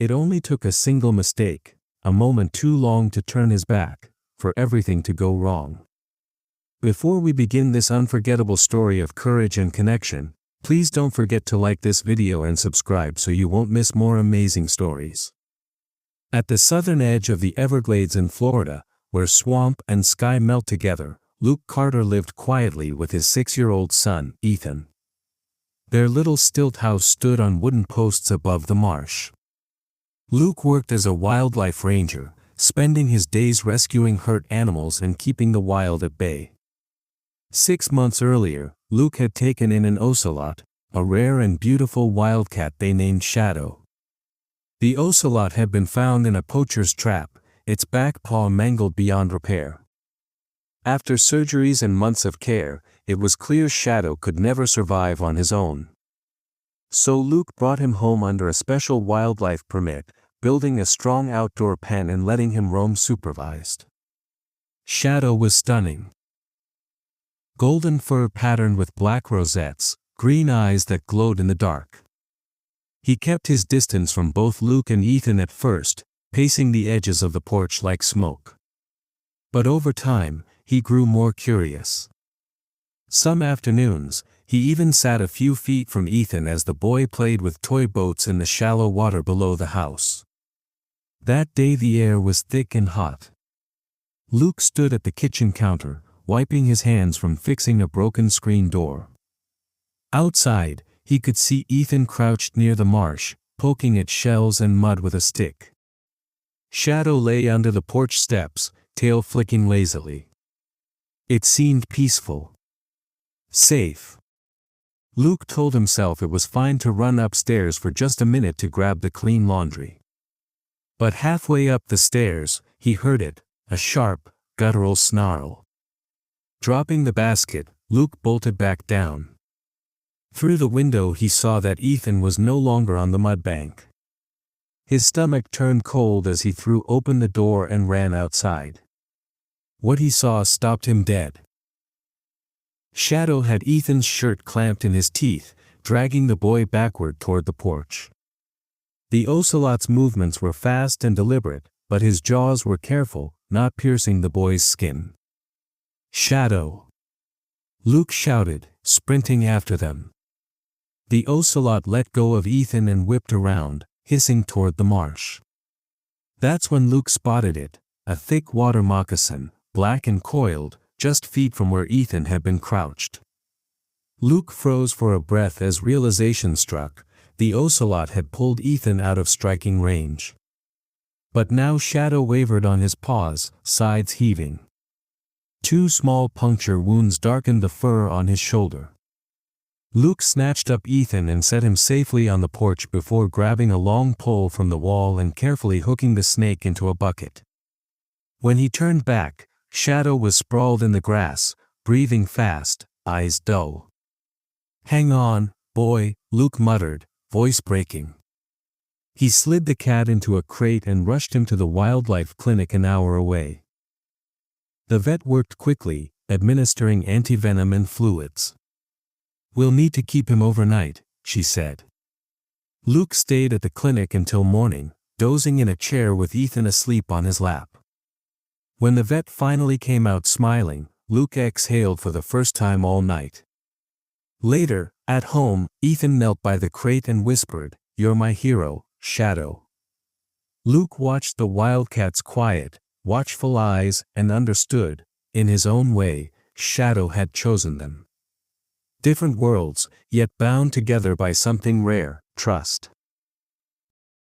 It only took a single mistake, a moment too long to turn his back, for everything to go wrong. Before we begin this unforgettable story of courage and connection, please don't forget to like this video and subscribe so you won't miss more amazing stories. At the southern edge of the Everglades in Florida, where swamp and sky melt together, Luke Carter lived quietly with his 6-year-old son, Ethan. Their little stilt house stood on wooden posts above the marsh. Luke worked as a wildlife ranger, spending his days rescuing hurt animals and keeping the wild at bay. 6 months earlier, Luke had taken in an ocelot, a rare and beautiful wildcat they named Shadow. The ocelot had been found in a poacher's trap, its back paw mangled beyond repair. After surgeries and months of care, it was clear Shadow could never survive on his own. So Luke brought him home under a special wildlife permit, building a strong outdoor pen and letting him roam supervised. Shadow was stunning. Golden fur patterned with black rosettes, green eyes that glowed in the dark. He kept his distance from both Luke and Ethan at first, pacing the edges of the porch like smoke. But over time, he grew more curious. Some afternoons, he even sat a few feet from Ethan as the boy played with toy boats in the shallow water below the house. That day the air was thick and hot. Luke stood at the kitchen counter, wiping his hands from fixing a broken screen door. Outside, he could see Ethan crouched near the marsh, poking at shells and mud with a stick. Shadow lay under the porch steps, tail flicking lazily. It seemed peaceful. Safe. Luke told himself it was fine to run upstairs for just a minute to grab the clean laundry. But halfway up the stairs, he heard it, a sharp, guttural snarl. Dropping the basket, Luke bolted back down. Through the window he saw that Ethan was no longer on the mud bank. His stomach turned cold as he threw open the door and ran outside. What he saw stopped him dead. Shadow had Ethan's shirt clamped in his teeth, dragging the boy backward toward the porch. The ocelot's movements were fast and deliberate, but his jaws were careful, not piercing the boy's skin. Shadow! Luke shouted, sprinting after them. The ocelot let go of Ethan and whipped around, hissing toward the marsh. That's when Luke spotted it, a thick water moccasin, black and coiled, just feet from where Ethan had been crouched. Luke froze for a breath as realization struck. The ocelot had pulled Ethan out of striking range. But now Shadow wavered on his paws, sides heaving. 2 small puncture wounds darkened the fur on his shoulder. Luke snatched up Ethan and set him safely on the porch before grabbing a long pole from the wall and carefully hooking the snake into a bucket. When he turned back, Shadow was sprawled in the grass, breathing fast, eyes dull. "Hang on, boy," Luke muttered, voice breaking. He slid the cat into a crate and rushed him to the wildlife clinic an hour away. The vet worked quickly, administering antivenom and fluids. "We'll need to keep him overnight," she said. Luke stayed at the clinic until morning, dozing in a chair with Ethan asleep on his lap. When the vet finally came out smiling, Luke exhaled for the first time all night. Later, at home, Ethan knelt by the crate and whispered, "You're my hero, Shadow." Luke watched the wildcat's quiet, watchful eyes and understood, in his own way, Shadow had chosen them. Different worlds, yet bound together by something rare, trust.